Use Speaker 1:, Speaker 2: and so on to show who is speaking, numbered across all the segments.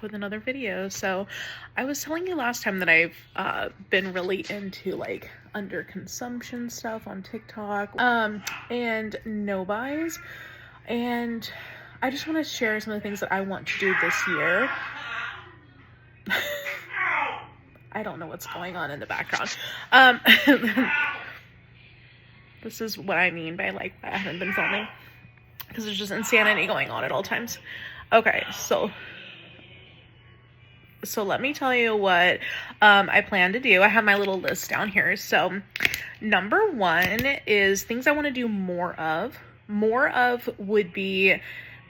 Speaker 1: with another video. So I was telling you last time that I've been really into like under consumption stuff on TikTok and no buys, and I just want to share some of the things that I want to do this year. I don't know what's going on in the background. This is what I mean by like I haven't been filming, because there's just insanity going on at all times. Okay, so let me tell you what I plan to do. I have my little list down here. So number one is things I want to do more of. More of would be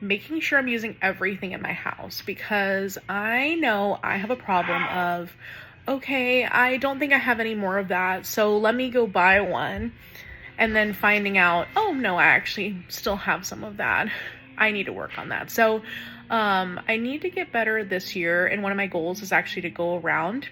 Speaker 1: making sure I'm using everything in my house, because I know I have a problem of, okay, I don't think I have any more of that, so let me go buy one, and then finding out, oh no, I actually still have some of that. I need to work on that. So I need to get better this year, and one of my goals is actually to go around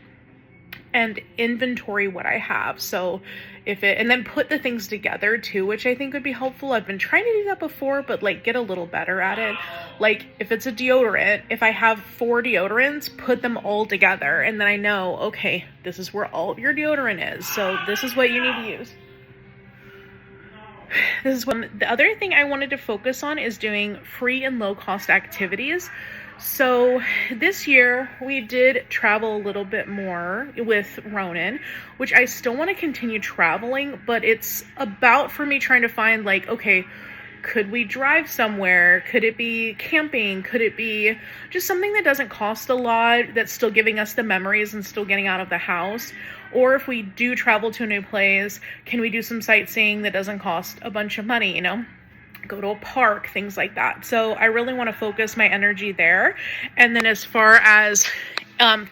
Speaker 1: and inventory what I have. So and then put the things together too, which I think would be helpful. I've been trying to do that before, but like get a little better at it. Like if it's a deodorant, if I have 4 deodorants, put them all together, and then I know, okay, this is where all of your deodorant is, so this is what you need to use. This is one. The other thing I wanted to focus on is doing free and low cost activities. So this year we did travel a little bit more with Ronan, which I still want to continue traveling, but it's about for me trying to find like, okay, could we drive somewhere? Could it be camping? Could it be just something that doesn't cost a lot, that's still giving us the memories and still getting out of the house? Or if we do travel to a new place, can we do some sightseeing that doesn't cost a bunch of money, go to a park, things like that. So I really want to focus my energy there. And then as far as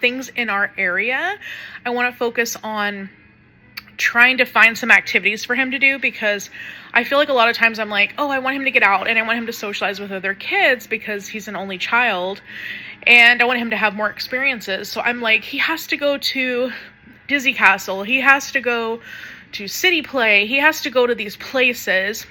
Speaker 1: things in our area, I want to focus on trying to find some activities for him to do, because I feel like a lot of times I'm like, oh, I want him to get out and I want him to socialize with other kids because he's an only child and I want him to have more experiences. So I'm like, he has to go to Disney Castle, he has to go to City Play, he has to go to these places,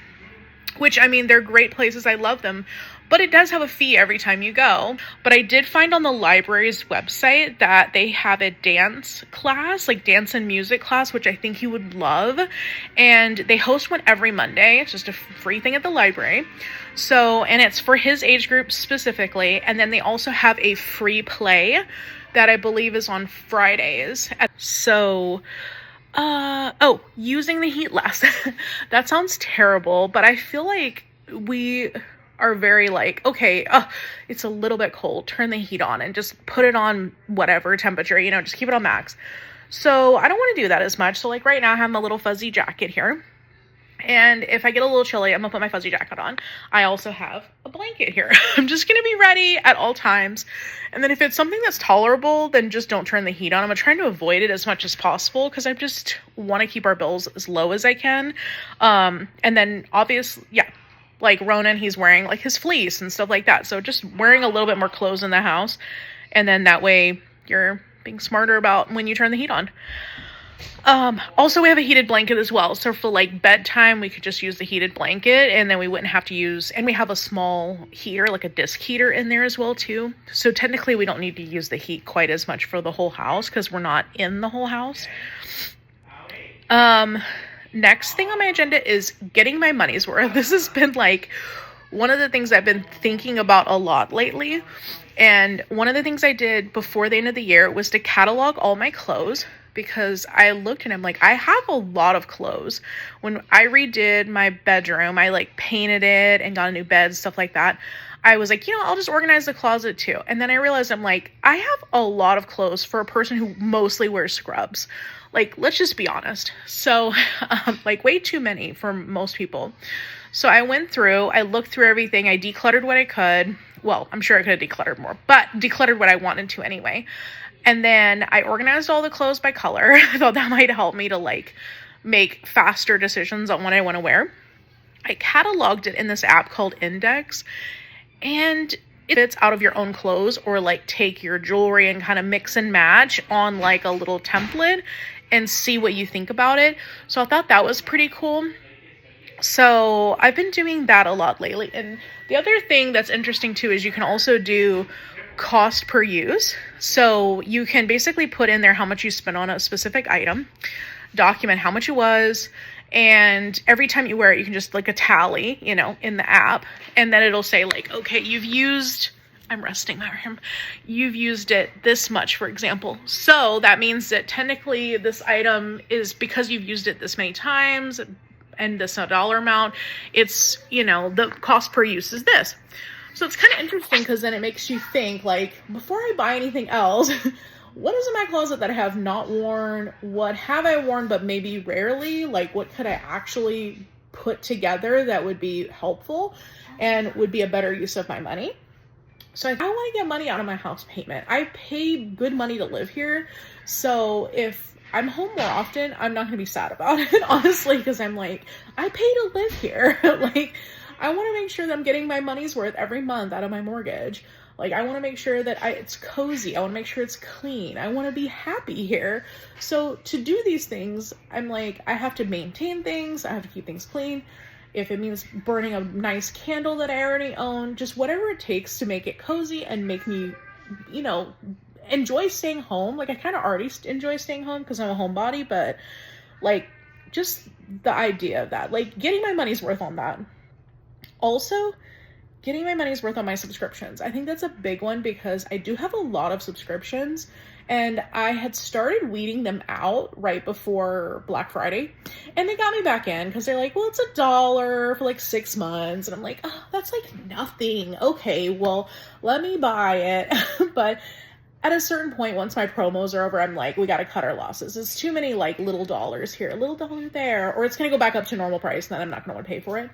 Speaker 1: which, I mean, they're great places, I love them, but it does have a fee every time you go. But I did find on the library's website that they have a dance class, like dance and music class, which I think he would love. And they host one every Monday. It's just a free thing at the library. So, and it's for his age group specifically. And then they also have a free play that I believe is on Fridays. So, using the heat less. That sounds terrible, but I feel like we are very like, okay, it's a little bit cold, turn the heat on and just put it on whatever temperature, just keep it on max. So I don't want to do that as much. So like right now I have my little fuzzy jacket here, and if I get a little chilly, I'm gonna put my fuzzy jacket on. I also have a blanket here. I'm just gonna be ready at all times. And then if it's something that's tolerable, then just don't turn the heat on. I'm trying to avoid it as much as possible because I just want to keep our bills as low as I can. And then obviously, like Ronan, he's wearing like his fleece and stuff like that. So just wearing a little bit more clothes in the house. And then that way you're being smarter about when you turn the heat on. Also we have a heated blanket as well. So for like bedtime, we could just use the heated blanket, and then we wouldn't have to use, and we have a small heater, like a disc heater in there as well too. So technically we don't need to use the heat quite as much for the whole house because we're not in the whole house. Next thing on my agenda is getting my money's worth. This has been like one of the things I've been thinking about a lot lately. And one of the things I did before the end of the year was to catalog all my clothes, because I looked and I'm like, I have a lot of clothes. When I redid my bedroom, I like painted it and got a new bed, stuff like that. I was like, I'll just organize the closet too. And then I realized I'm like, I have a lot of clothes for a person who mostly wears scrubs. Like, let's just be honest. So, like way too many for most people. So I went through, I looked through everything. I decluttered what I could. Well, I'm sure I could have decluttered more, but decluttered what I wanted to anyway. And then I organized all the clothes by color. I thought that might help me to like make faster decisions on what I want to wear. I cataloged it in this app called Index, and it's out of your own clothes, or like take your jewelry and kind of mix and match on like a little template and see what you think about it. So I thought that was pretty cool. So I've been doing that a lot lately. And the other thing that's interesting too is you can also do cost per use. So you can basically put in there how much you spent on a specific item, document how much it was, and every time you wear it, you can just like a tally, in the app, and then it'll say like, okay, I'm resting my arm. You've used it this much, for example. So that means that technically this item is, because you've used it this many times and this dollar amount, it's, the cost per use is this. So it's kind of interesting because then it makes you think, like, before I buy anything else, what is in my closet that I have not worn? What have I worn but maybe rarely? Like, what could I actually put together that would be helpful and would be a better use of my money? So I want to get money out of my house payment. I pay good money to live here. So if I'm home more often, I'm not going to be sad about it, honestly, because I'm like, I pay to live here. Like, I want to make sure that I'm getting my money's worth every month out of my mortgage. Like, I want to make sure that it's cozy. I want to make sure it's clean. I want to be happy here. So to do these things, I'm like, I have to maintain things. I have to keep things clean. If it means burning a nice candle that I already own, just whatever it takes to make it cozy and make me, enjoy staying home. Like, I kind of already enjoy staying home because I'm a homebody, but like, just the idea of that, like, getting my money's worth on that. Also, getting my money's worth on my subscriptions. I think that's a big one because I do have a lot of subscriptions, and I had started weeding them out right before Black Friday, and they got me back in because they're like, well, it's $1 for like 6 months. And I'm like, oh, that's like nothing. Okay, well, let me buy it. But at a certain point, once my promos are over, I'm like, we got to cut our losses. It's too many like little dollars here, a little dollar there, or it's going to go back up to normal price, and then I'm not going to want to pay for it.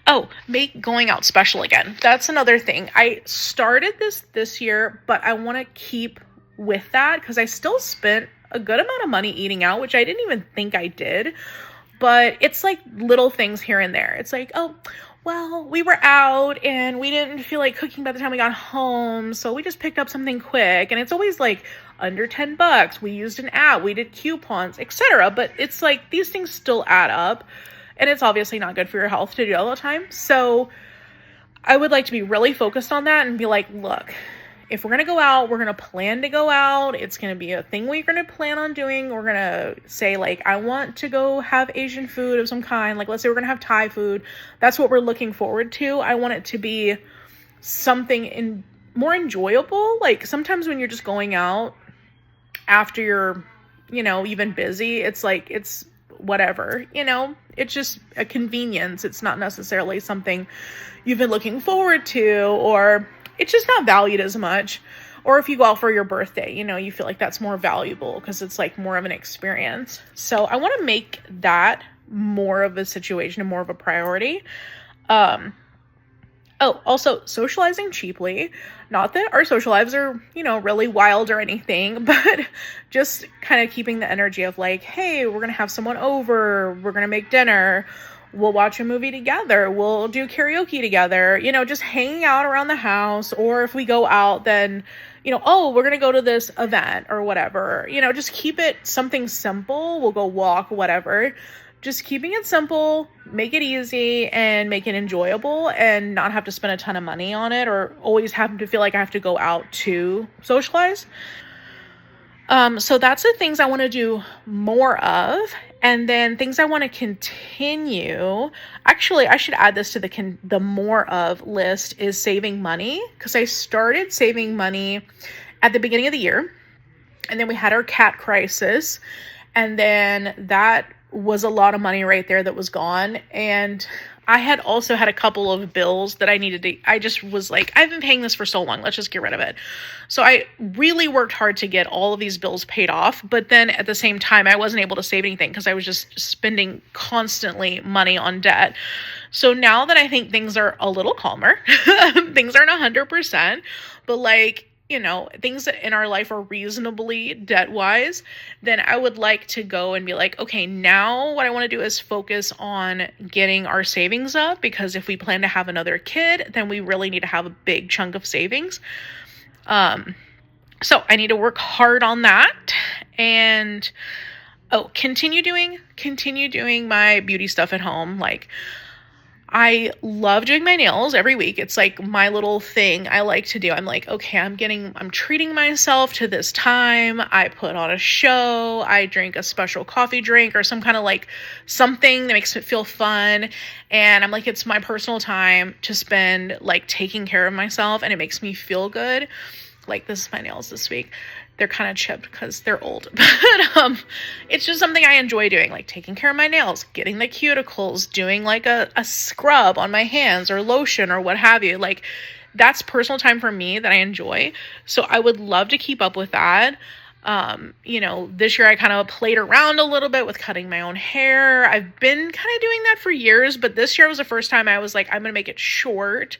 Speaker 1: Oh, make going out special again. That's another thing. I started this year, but I want to keep with that because I still spent a good amount of money eating out, which I didn't even think I did. But it's like little things here and there. It's like, oh, well, we were out and we didn't feel like cooking by the time we got home, so we just picked up something quick. And it's always like under $10. We used an app, we did coupons, etc. But it's like these things still add up. And it's obviously not good for your health to do all the time. So I would like to be really focused on that and be like, look, if we're going to go out, we're going to plan to go out. It's going to be a thing we're going to plan on doing. We're going to say, like, I want to go have Asian food of some kind. Like, let's say we're going to have Thai food. That's what we're looking forward to. I want it to be something more enjoyable. Like, sometimes when you're just going out after you're, you've been busy, it's like, it's whatever, it's just a convenience. It's not necessarily something you've been looking forward to, or it's just not valued as much. Or if you go out for your birthday, you feel like that's more valuable because it's like more of an experience. So I want to make that more of a situation and more of a priority. Also socializing cheaply. Not that our social lives are, really wild or anything, but just kind of keeping the energy of like, hey, we're going to have someone over, we're going to make dinner, we'll watch a movie together, we'll do karaoke together, just hanging out around the house. Or if we go out, then, oh, we're going to go to this event or whatever, just keep it something simple. We'll go walk, whatever. Just keeping it simple, make it easy, and make it enjoyable, and not have to spend a ton of money on it or always have to feel like I have to go out to socialize. So that's the things I want to do more of. And then things I want to continue. Actually, I should add this to the more of list is saving money, because I started saving money at the beginning of the year, and then we had our cat crisis, and then that was a lot of money right there that was gone. And I had also had a couple of bills that I just was like, I've been paying this for so long, let's just get rid of it. So I really worked hard to get all of these bills paid off. But then at the same time, I wasn't able to save anything because I was just spending constantly money on debt. So now that I think things are a little calmer, things aren't 100%, but like, things that in our life are reasonably debt-wise, then I would like to go and be like, okay, now what I want to do is focus on getting our savings up, because if we plan to have another kid, then we really need to have a big chunk of savings. So I need to work hard on that, and continue doing my beauty stuff at home. Like, I love doing my nails every week. It's like my little thing I like to do. I'm like, okay, I'm treating myself to this time. I put on a show. I drink a special coffee drink or some kind of like something that makes it feel fun. And I'm like, it's my personal time to spend like taking care of myself, and it makes me feel good. Like, this is my nails this week. They're kind of chipped because they're old, but it's just something I enjoy doing, like taking care of my nails, getting the cuticles, doing like a scrub on my hands or lotion or what have you. Like, that's personal time for me that I enjoy. So I would love to keep up with that. This year I kind of played around a little bit with cutting my own hair. I've been kind of doing that for years, but this year was the first time I was like, I'm going to make it short.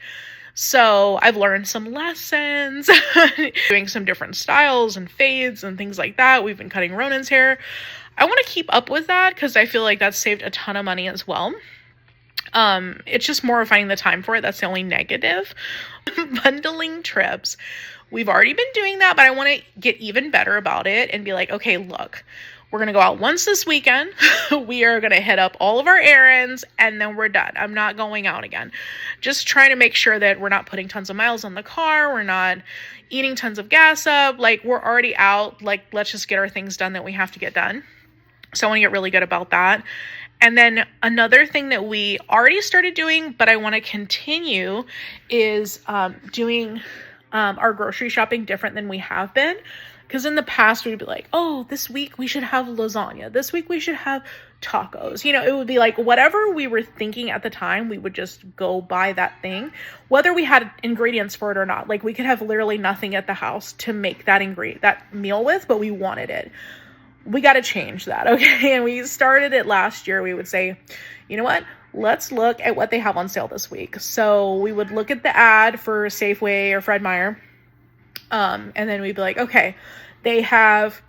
Speaker 1: So I've learned some lessons, doing some different styles and fades and things like that. We've been cutting Ronan's hair. I want to keep up with that because I feel like that's saved a ton of money as well. It's just more of finding the time for it. That's the only negative. Bundling trips. We've already been doing that, but I want to get even better about it and be like, okay, look, we're going to go out once this weekend. We are going to hit up all of our errands and then we're done. I'm not going out again. Just trying to make sure that we're not putting tons of miles on the car. We're not eating tons of gas up. Like, we're already out. Like, let's just get our things done that we have to get done. So I want to get really good about that. And then another thing that we already started doing, but I want to continue, is doing our grocery shopping different than we have been. Because in the past, we'd be like, oh, this week we should have lasagna. This week we should have tacos. It would be like whatever we were thinking at the time, we would just go buy that thing, whether we had ingredients for it or not. Like, we could have literally nothing at the house to make that meal with, but we wanted it. We got to change that, okay? And we started it last year. We would say, you know what? Let's look at what they have on sale this week. So we would look at the ad for Safeway or Fred Meyer. And then we'd be like, okay, they have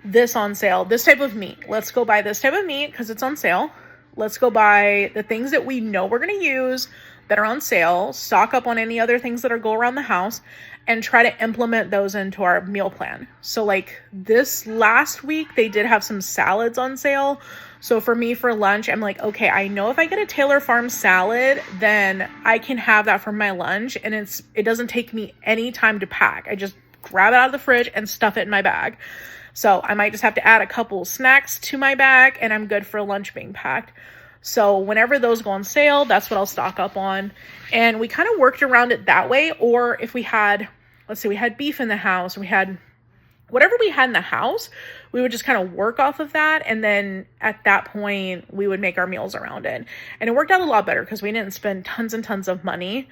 Speaker 1: this on sale, this type of meat. Let's go buy this type of meat because it's on sale. Let's go buy the things that we know we're going to use that are on sale, stock up on any other things that are go around the house, and try to implement those into our meal plan. So like this last week, they did have some salads on sale. So for me, for lunch, I'm like, okay, I know if I get a Taylor Farm salad, then I can have that for my lunch. And it doesn't take me any time to pack. I just grab it out of the fridge and stuff it in my bag. So I might just have to add a couple snacks to my bag and I'm good for lunch being packed. So whenever those go on sale, that's what I'll stock up on. And we kind of worked around it that way. Or if we had, let's say we had beef in the house, we had whatever we had in the house, we would just kind of work off of that. And then at that point, we would make our meals around it. And it worked out a lot better because we didn't spend tons and tons of money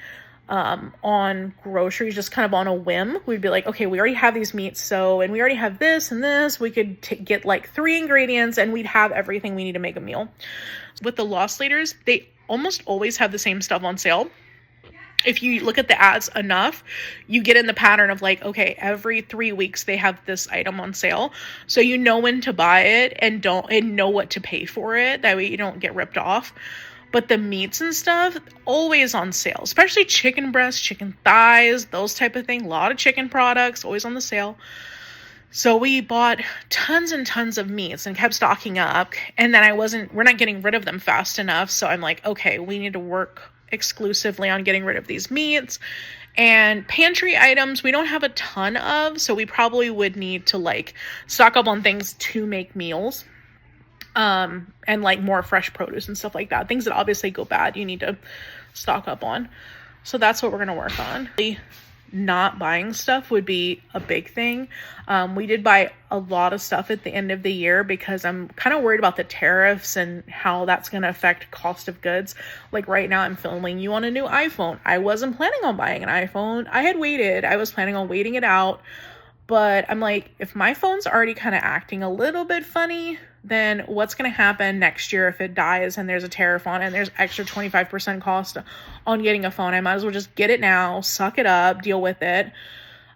Speaker 1: on groceries, just kind of on a whim. We'd be like, okay, we already have these meats. And we already have this and this. We could get like 3 ingredients and we'd have everything we need to make a meal. With the loss leaders, they almost always have the same stuff on sale. If you look at the ads enough, you get in the pattern of like, okay, every 3 weeks they have this item on sale. So you know when to buy it and know what to pay for it. That way you don't get ripped off. But the meats and stuff, always on sale, especially chicken breasts, chicken thighs, those type of thing. A lot of chicken products, always on the sale. So we bought tons and tons of meats and kept stocking up. And then we're not getting rid of them fast enough. So I'm like, okay, we need to work exclusively on getting rid of these meats. And pantry items, we don't have a ton of. So we probably would need to like stock up on things to make meals. And like more fresh produce and stuff like that. Things that obviously go bad, you need to stock up on. So that's what we're going to work on. Not buying stuff would be a big thing. We did buy a lot of stuff at the end of the year because I'm kind of worried about the tariffs and how that's going to affect cost of goods. Like right now I'm filming you on a new iPhone. I wasn't planning on buying an iPhone. I was planning on waiting it out. But I'm like, if my phone's already kind of acting a little bit funny, then what's going to happen next year if it dies and there's a tariff on it and there's extra 25% cost on getting a phone? I might as well just get it now, suck it up, deal with it.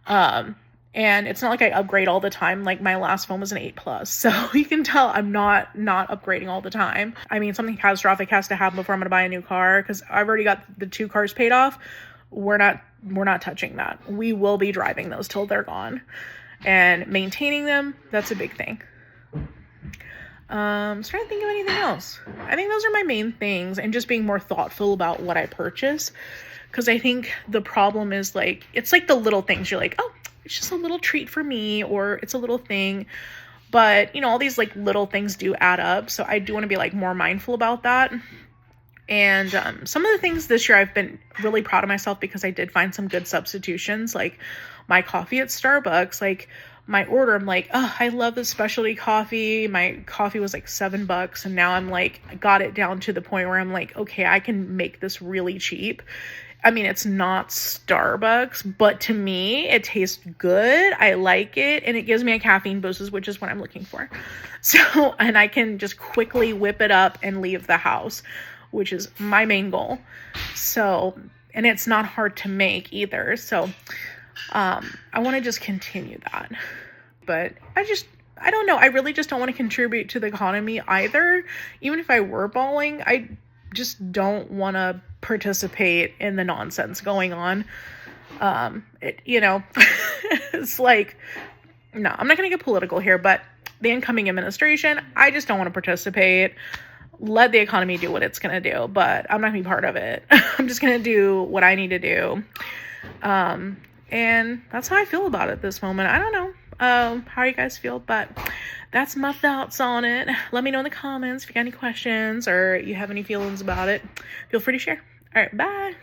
Speaker 1: And it's not like I upgrade all the time. Like my last phone was an 8 Plus. So you can tell I'm not upgrading all the time. I mean, something catastrophic has to happen before I'm going to buy a new car because I've already got the 2 cars paid off. We're not touching that. We will be driving those till they're gone. And maintaining them, that's a big thing. I'm trying to think of anything else. I think those are my main things, and just being more thoughtful about what I purchase. Because I think the problem is like, it's like the little things. You're like, oh, it's just a little treat for me, or it's a little thing. But, all these like little things do add up. So I do want to be like more mindful about that. And some of the things this year, I've been really proud of myself because I did find some good substitutions, like my coffee at Starbucks. Like my order, I'm like, oh, I love the specialty coffee. My coffee was like $7, and now I'm like, I got it down to the point where I'm like, okay, I can make this really cheap. I mean, it's not Starbucks, but to me, it tastes good. I like it, and it gives me a caffeine boost, which is what I'm looking for. So, and I can just quickly whip it up and leave the house, which is my main goal. So, and it's not hard to make either. So, I want to just continue that. But I don't know. I really just don't want to contribute to the economy either. Even if I were balling, I just don't want to participate in the nonsense going on. It's like, no, I'm not going to get political here, but the incoming administration, I just don't want to participate. Let the economy do what it's going to do, but I'm not going to be part of it. I'm just going to do what I need to do. And that's how I feel about it at this moment. I don't know how you guys feel, but that's my thoughts on it. Let me know in the comments if you got any questions or you have any feelings about it. Feel free to share. All right, bye.